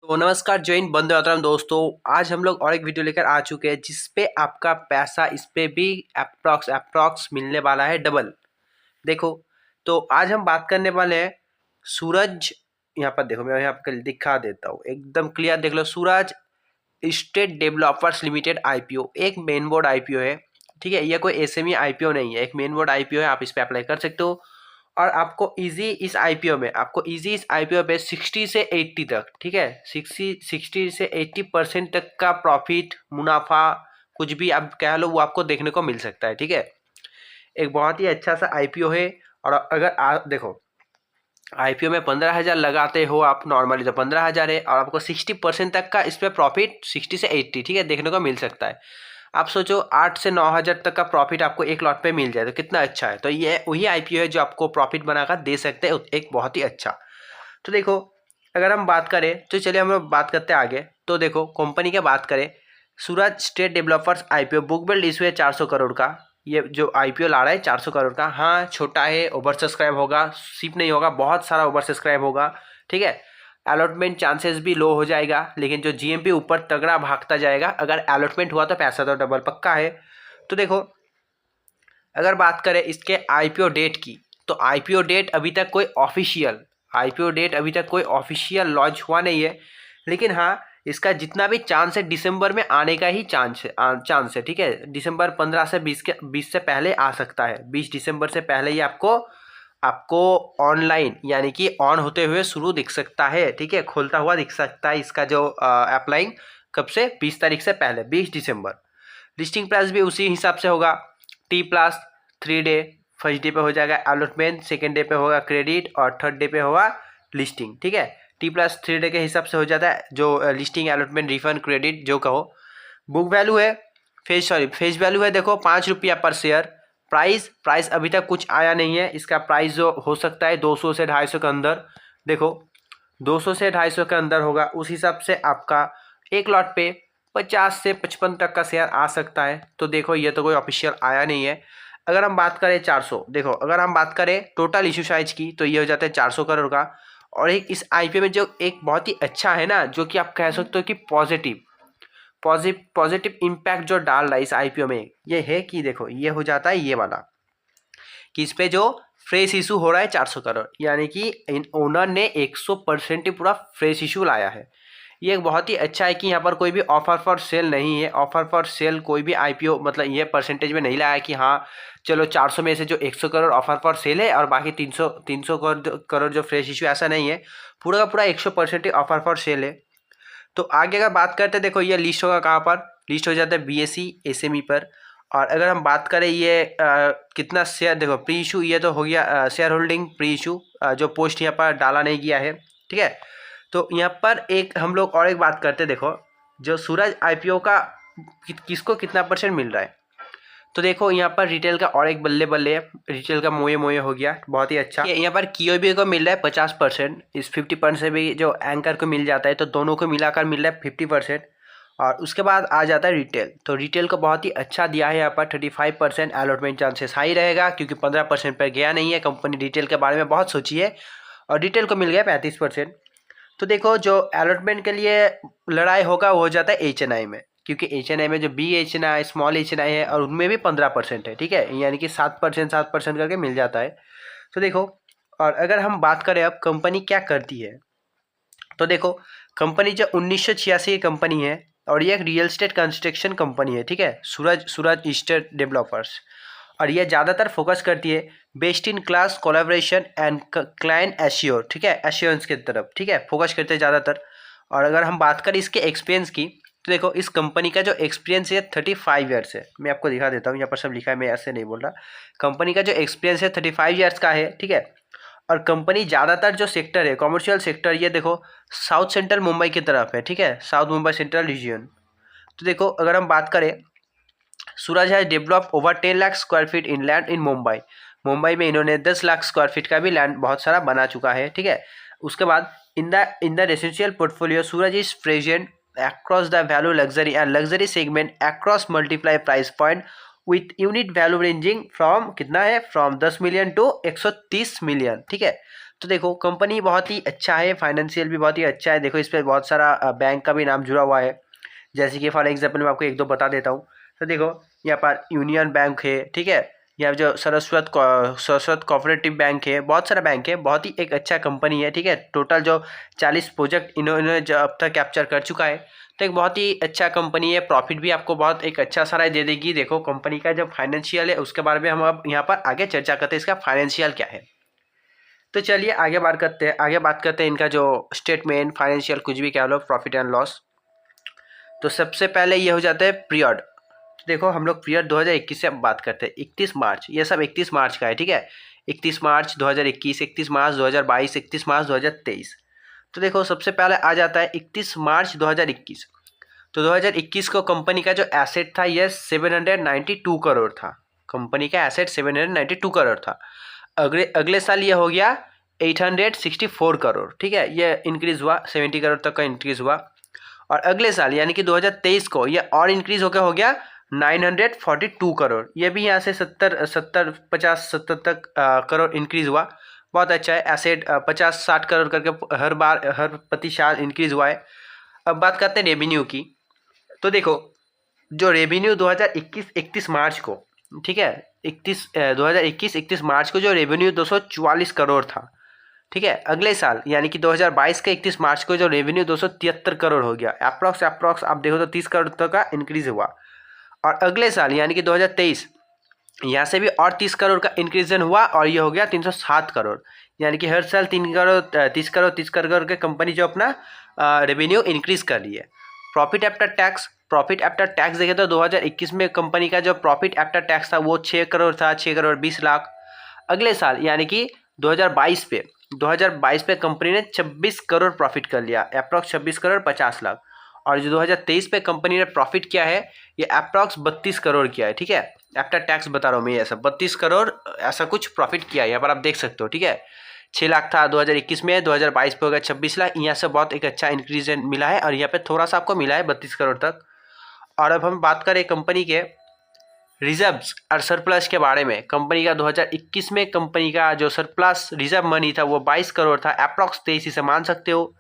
तो नमस्कार जय हिंद वंदे मातरम दोस्तों। आज हम लोग और एक वीडियो लेकर आ चुके हैं जिसपे आपका पैसा इस पे भी अप्रॉक्स मिलने वाला है डबल। देखो, तो आज हम बात करने वाले हैं सूरज। यहाँ पर देखो, मैं यहाँ पर दिखा देता हूँ एकदम क्लियर, देख लो। सूरज स्टेट डेवलपर्स लिमिटेड आईपीओ एक मेन बोर्ड आईपीओ है। ठीक है, ये कोई एसएमई आईपीओ नहीं है, एक मेन बोर्ड आईपीओ है। आप इस पे अप्लाई कर सकते हो और आपको इस आईपीओ पे 60 से 80 तक, ठीक है, 60 से 80% तक का प्रॉफिट, मुनाफा, कुछ भी आप कह लो, वो आपको देखने को मिल सकता है। ठीक है, एक बहुत ही अच्छा सा आईपीओ है। और अगर आप देखो, आईपीओ में 15,000 लगाते हो आप नॉर्मली, तो 15,000 है और आपको 60% तक का इस पर प्रॉफिट 60 से 80, ठीक है, देखने को मिल सकता है। आप सोचो 8 से 9,000 तक का प्रॉफिट आपको एक लॉट पे मिल जाए तो कितना अच्छा है। तो ये वही आईपीओ है जो आपको प्रॉफिट बनाकर दे सकते हैं, एक बहुत ही अच्छा। तो देखो, अगर हम बात करें तो चलिए हम लोग बात करते हैं आगे। तो देखो, कंपनी की बात करें, Suraj estate developers IPO book built issue है 400 करोड़ का। ये जो आईपीओ ला रहा है 400 करोड़ का, हाँ छोटा है, ओवर सब्सक्राइब होगा, सिर्फ नहीं होगा, बहुत सारा ओवर सब्सक्राइब होगा। ठीक है, अलॉटमेंट चांसेस भी लो हो जाएगा, लेकिन जो जीएमपी ऊपर तगड़ा भागता जाएगा। अगर अलॉटमेंट हुआ तो पैसा तो डबल पक्का है। तो देखो, अगर बात करें इसके आईपीओ डेट की, तो आईपीओ डेट अभी तक कोई ऑफिशियल लॉन्च हुआ नहीं है। लेकिन हाँ, इसका जितना भी चांस है दिसंबर में आने का ही चांस है। ठीक है, दिसंबर 15 से 20 से पहले आ सकता है। 20 दिसंबर से पहले ही आपको आपको ऑनलाइन यानी कि ऑन होते हुए शुरू दिख सकता है। ठीक है, खोलता हुआ दिख सकता है इसका जो अप्लाइंग। कब से? 20 तारीख से पहले, 20 दिसंबर। लिस्टिंग प्राइस भी उसी हिसाब से होगा। T+3 डे, फर्स्ट डे पे हो जाएगा अलॉटमेंट, सेकेंड डे पे होगा क्रेडिट और थर्ड डे पे होगा लिस्टिंग। ठीक है, T+3 डे के हिसाब से हो जाता है जो लिस्टिंग, अलॉटमेंट, रिफंड, क्रेडिट जो कहो। बुक वैल्यू है, फेस वैल्यू है, देखो 5 रुपया पर शेयर। प्राइस अभी तक कुछ आया नहीं है। इसका प्राइस जो हो सकता है 200 से 250 के अंदर। देखो, 200 से 250 के अंदर होगा, उस हिसाब से आपका एक लॉट पे 50 से 55 तक का शेयर आ सकता है। तो देखो, ये तो कोई ऑफिशियल आया नहीं है। अगर हम बात करें 400, देखो अगर हम बात करें टोटल इशू साइज की, तो ये हो जाता है 400 करोड़ का। और एक इस आईपीओ में जो एक बहुत ही अच्छा है ना, जो कि आप कह सकते हो कि पॉजिटिव इम्पैक्ट जो डाल रहा है इस आईपीओ में, ये है कि देखो, ये हो जाता है ये वाला, कि इस पे जो फ्रेश इशू हो रहा है 400 करोड़, यानी कि इन ओनर ने 100% ही पूरा फ्रेश इशू लाया है। ये एक बहुत ही अच्छा है कि यहाँ पर कोई भी ऑफर फॉर सेल नहीं है। ऑफर फॉर सेल कोई भी आईपीओ मतलब ये परसेंटेज में नहीं लाया कि हाँ चलो 400 में से जो 100 करोड़ ऑफर फॉर सेल है और बाकी 300 करोड़ जो फ्रेश इशू, ऐसा नहीं है। पूरा का पूरा 100% ही ऑफर फॉर सेल है। तो आगे अगर बात करते हैं, देखो ये लिस्ट होगा कहाँ पर, लिस्ट हो जाता है बीएसई एसएमई पर। और अगर हम बात करें ये कितना शेयर, देखो प्री इशू, ये तो हो गया शेयर होल्डिंग प्री इशू, जो पोस्ट यहाँ पर डाला नहीं गया है। ठीक है, तो यहाँ पर एक हम लोग और एक बात करते हैं। देखो, जो सूरज आईपीओ का किसको कितना परसेंट मिल रहा है, तो देखो यहाँ पर रिटेल का और एक बल्ले बल्ले है, रिटेल का मोये मोये हो गया, बहुत ही अच्छा। यहाँ पर कियोबी को मिल रहा है 50%, इस 50% से भी जो एंकर को मिल जाता है, तो दोनों को मिलाकर मिल रहा है 50%। और उसके बाद आ जाता है रिटेल, तो रिटेल को बहुत ही अच्छा दिया है यहाँ पर 35%। अलॉटमेंट चांसेस हाई रहेगा क्योंकि 15% पर गया नहीं है। कंपनी रिटेल के बारे में बहुत सोची है और रिटेल को मिल गया 35%। तो देखो, जो अलॉटमेंट के लिए लड़ाई होगा वो हो जाता है एचएनआई में, क्योंकि एचएनआई में जो बी एचएनआई, स्मॉल एचएनआई है, और उनमें भी 15% है। ठीक है, यानी कि 7% करके मिल जाता है। तो देखो, और अगर हम बात करें अब कंपनी क्या करती है, तो देखो कंपनी जो 1986 की कंपनी है और ये एक रियल एस्टेट कंस्ट्रक्शन कंपनी है। ठीक है, सूरज स्टेट डेवलपर्स। और ये ज़्यादातर फोकस करती है best in class collaboration and client assure, ठीक है, एश्योरेंस की तरफ। ठीक है, फोकस करते हैं ज़्यादातर। और अगर हम बात करें इसके एक्सपीरियंस की, तो देखो इस कंपनी का जो एक्सपीरियंस है 35 ईयर्स है। मैं आपको दिखा देता हूँ, यहाँ पर सब लिखा है, मैं ऐसे नहीं बोल रहा। कंपनी का जो एक्सपीरियंस है 35 ईयर्स का है। ठीक है, और कंपनी ज़्यादातर जो सेक्टर है कॉमर्शियल सेक्टर, ये देखो साउथ सेंट्रल मुंबई की तरफ है। ठीक है, साउथ मुंबई सेंट्रल रीजन। तो देखो, अगर हम बात करें, Suraj has develop over 10 lakh square feet in land in Mumbai. Mumbai में इन्होंने 10 लाख स्क्वायर फीट का भी लैंड बहुत सारा बना चुका है। ठीक है, उसके बाद in the residential portfolio Suraj is present across the value luxury and luxury segment across multiply price point with unit value ranging from कितना है, from 10 मिलियन to 130 मिलियन। ठीक है, तो देखो कंपनी बहुत ही अच्छा है, फाइनेंशियल भी बहुत ही अच्छा है। देखो इस पर बहुत सारा बैंक का भी नाम जुड़ा हुआ है, जैसे कि फॉर एग्जाम्पल मैं आपको एक दो बता देता हूँ। तो देखो यहाँ पर यूनियन बैंक है, ठीक है, यहाँ जो सरस्वत कोऑपरेटिव बैंक है, बहुत सारा बैंक है, बहुत ही एक अच्छा कंपनी है, ठीक है। टोटल जो 40 प्रोजेक्ट इन्होंने जो अब तक कैप्चर कर चुका है, तो एक बहुत ही अच्छा कंपनी है। प्रॉफिट भी आपको बहुत एक अच्छा सारा दे देगी। देखो कंपनी का जो फाइनेंशियल है उसके बारे में हम अब यहाँ पर आगे चर्चा करते हैं, इसका फाइनेंशियल क्या है। तो चलिए आगे बात करते हैं इनका जो स्टेटमेंट, फाइनेंशियल कुछ भी कह लो, प्रॉफिट एंड लॉस। तो सबसे पहले ये हो जाता है पीरियड। तो देखो हम लोग पीरियड 2021 से अब बात करते हैं, 31 मार्च, ये सब 31 मार्च का है, ठीक है। 31 मार्च 2021, 31 मार्च 2022, 31 मार्च 2023। तो देखो सबसे पहले आ जाता है 31 मार्च 2021। तो 2021 को कंपनी का जो एसेट था ये 792 करोड़ था। कंपनी का एसेट 792 करोड़ था। अगले अगले साल ये हो गया 864 करोड़, ठीक है, ये इंक्रीज हुआ, 70 करोड़ तक का इंक्रीज हुआ। और अगले साल यानी कि 2023 को ये और इंक्रीज होकर हो गया 942 करोड़। ये भी यहाँ से 70 तक करोड़ इंक्रीज हुआ। बहुत अच्छा है, एसेट 50-60 करोड़ करके हर प्रति साल इंक्रीज हुआ है। अब बात करते हैं रेवेन्यू की। तो देखो जो रेवेन्यू 2021-31 मार्च को, ठीक है, 2021-31 मार्च को जो रेवेन्यू 244 करोड़ था, ठीक है। अगले साल यानी कि 2022 के 31 मार्च को जो रेवेन्यू 273 करोड़ हो गया। अप्रॉक्स आप देखो तो 30 करोड़ तक का इंक्रीज हुआ। और अगले साल यानी कि 2023, यहाँ से भी और 30 करोड़ का इंक्रीजन हुआ और ये हो गया 307 करोड़। यानी कि हर साल 30 करोड़ के कंपनी जो अपना रेवेन्यू इंक्रीज कर रही है। प्रॉफिट आफ्टर टैक्स देखें तो 2021 में कंपनी का जो प्रॉफिट आफ्टर टैक्स था वो 6 करोड़ था, 6 करोड़ 20 लाख। अगले साल यानी कि 2022 पे कंपनी ने 26 करोड़ प्रॉफिट कर लिया, अप्रॉक्स 26 करोड़ 50 लाख। और जो 2023 पे कंपनी ने प्रॉफिट किया है ये अप्रॉक्स 32 करोड़ किया है, ठीक है। आफ्टर टैक्स बता रहा हूँ मैं, ऐसा 32 करोड़ ऐसा कुछ प्रॉफिट किया है, यहाँ पर आप देख सकते हो, ठीक है। 6 लाख था 2021 में, 2022 पे हो गया 26 लाख। यहाँ से बहुत एक अच्छा इंक्रीज मिला है और यहाँ पे थोड़ा सा आपको मिला है 32 करोड़ तक। और अब हम बात करें कंपनी के रिजर्व्स और सरप्लस के बारे में। कंपनी का 2021 में कंपनी का जो सरप्लस रिजर्व मनी था वो 22 करोड़ था, अप्रॉक्स 23 से मान सकते हो।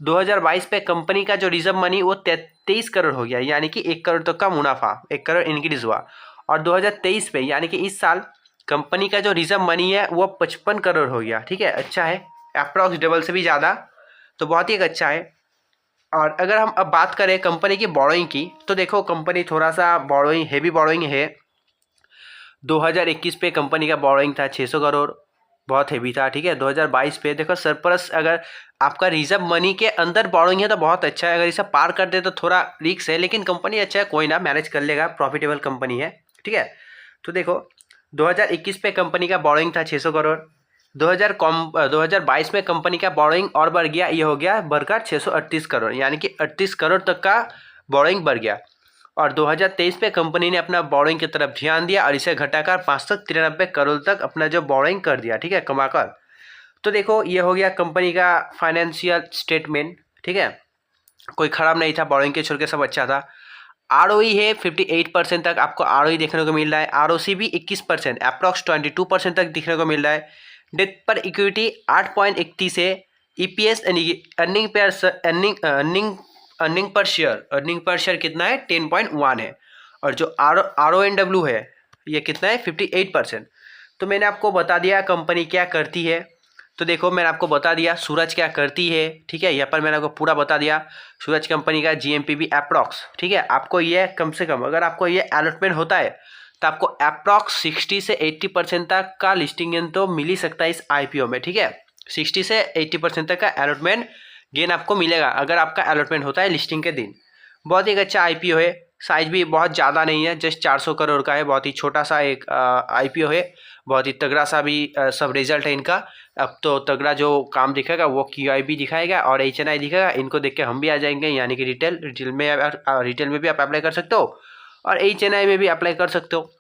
2022 पे कंपनी का जो रिजर्व मनी वो 23 करोड़ हो गया, यानी कि 1 करोड़ तक का मुनाफा, 1 करोड़ इंक्रीज हुआ। और 2023 पे यानी कि इस साल कंपनी का जो रिजर्व मनी है वो 55 करोड़ हो गया, ठीक है, अच्छा है, अप्रॉक्स डबल से भी ज़्यादा, तो बहुत ही अच्छा है। और अगर हम अब बात करें कंपनी की बोरोइंग की, तो देखो कंपनी थोड़ा सा हेवी बोरोइंग है। 2021 पे कंपनी का बोरोइंग था 600 करोड़, बहुत हेवी था, ठीक है। 2022 पे देखो सरप्लस, अगर आपका रिजर्व मनी के अंदर बोरोइंग है तो बहुत अच्छा है, अगर इसे पार कर दे तो थोड़ा रिस्क है, लेकिन कंपनी अच्छा है, कोई ना, मैनेज कर लेगा, प्रॉफिटेबल कंपनी है, ठीक है। तो देखो 2021 पे कंपनी का बोरोइंग था 600 करोड़। 2022 में कंपनी का बोरोइंग और बढ़ गया, ये हो गया बढ़कर 638 करोड़, यानी कि 38 करोड़ तक का बोरोइंग बढ़ गया। और 2023 पे कंपनी ने अपना बोरोइंग की तरफ ध्यान दिया और इसे घटाकर 593 करोड़ तक अपना जो बोरोइंग कर दिया, ठीक है, कमाकर। तो देखो ये हो गया कंपनी का फाइनेंशियल स्टेटमेंट, ठीक है, कोई खराब नहीं था, बोरोइंग के छोड़ के सब अच्छा था। आरओई है 58% तक आपको आरओई देखने को मिल रहा है। आरओसी भी 21%, अप्रॉक्स 22% तक दिखने को मिल रहा है। डेट पर इक्विटी 8.31 है। ईपीएस अर्निंग पर शेयर कितना है, 10.1 है। और जो RONW है ये कितना है, 58%। तो मैंने आपको बता दिया कंपनी क्या करती है। तो देखो मैंने आपको बता दिया सूरज क्या करती है, ठीक है, यहाँ पर मैंने आपको पूरा बता दिया। सूरज कंपनी का GMPB अप्रॉक्स, ठीक है, आपको ये कम से कम अगर आपको ये अलॉटमेंट होता है तो आपको अप्रॉक्स 60 से 80% तक का लिस्टिंग गेन तो मिल ही सकता है इस IPO में, ठीक है। 60 से 80% तक का अलॉटमेंट गेन आपको मिलेगा अगर आपका अलॉटमेंट होता है लिस्टिंग के दिन। बहुत ही अच्छा IPO है, साइज भी बहुत ज़्यादा नहीं है, जस्ट 400 करोड़ का है, बहुत ही छोटा सा एक IPO है। बहुत ही तगड़ा सा भी सब रिजल्ट है इनका। अब तो तगड़ा जो काम दिखेगा वो QIB दिखाएगा और HNI दिखाएगा, इनको देख के हम भी आ जाएंगे, यानी कि रिटेल में भी आप अप्लाई कर सकते हो और HNI में भी अप्लाई कर सकते हो।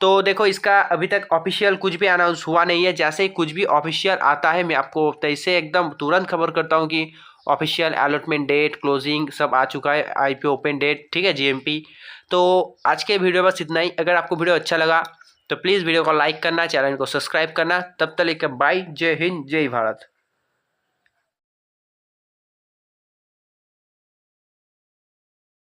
तो देखो इसका अभी तक ऑफिशियल कुछ भी अनाउंस हुआ नहीं है, जैसे ही कुछ भी ऑफिशियल आता है मैं आपको तैसे एकदम तुरंत खबर करता हूँ कि ऑफिशियल अलॉटमेंट डेट, क्लोजिंग सब आ चुका है, IPO ओपन डेट, ठीक है, GMP। तो आज के वीडियो बस इतना ही। अगर आपको वीडियो अच्छा लगा तो प्लीज़ वीडियो को लाइक करना, चैनल को सब्सक्राइब करना। तब तक बाय, जय हिंद, जय भारत।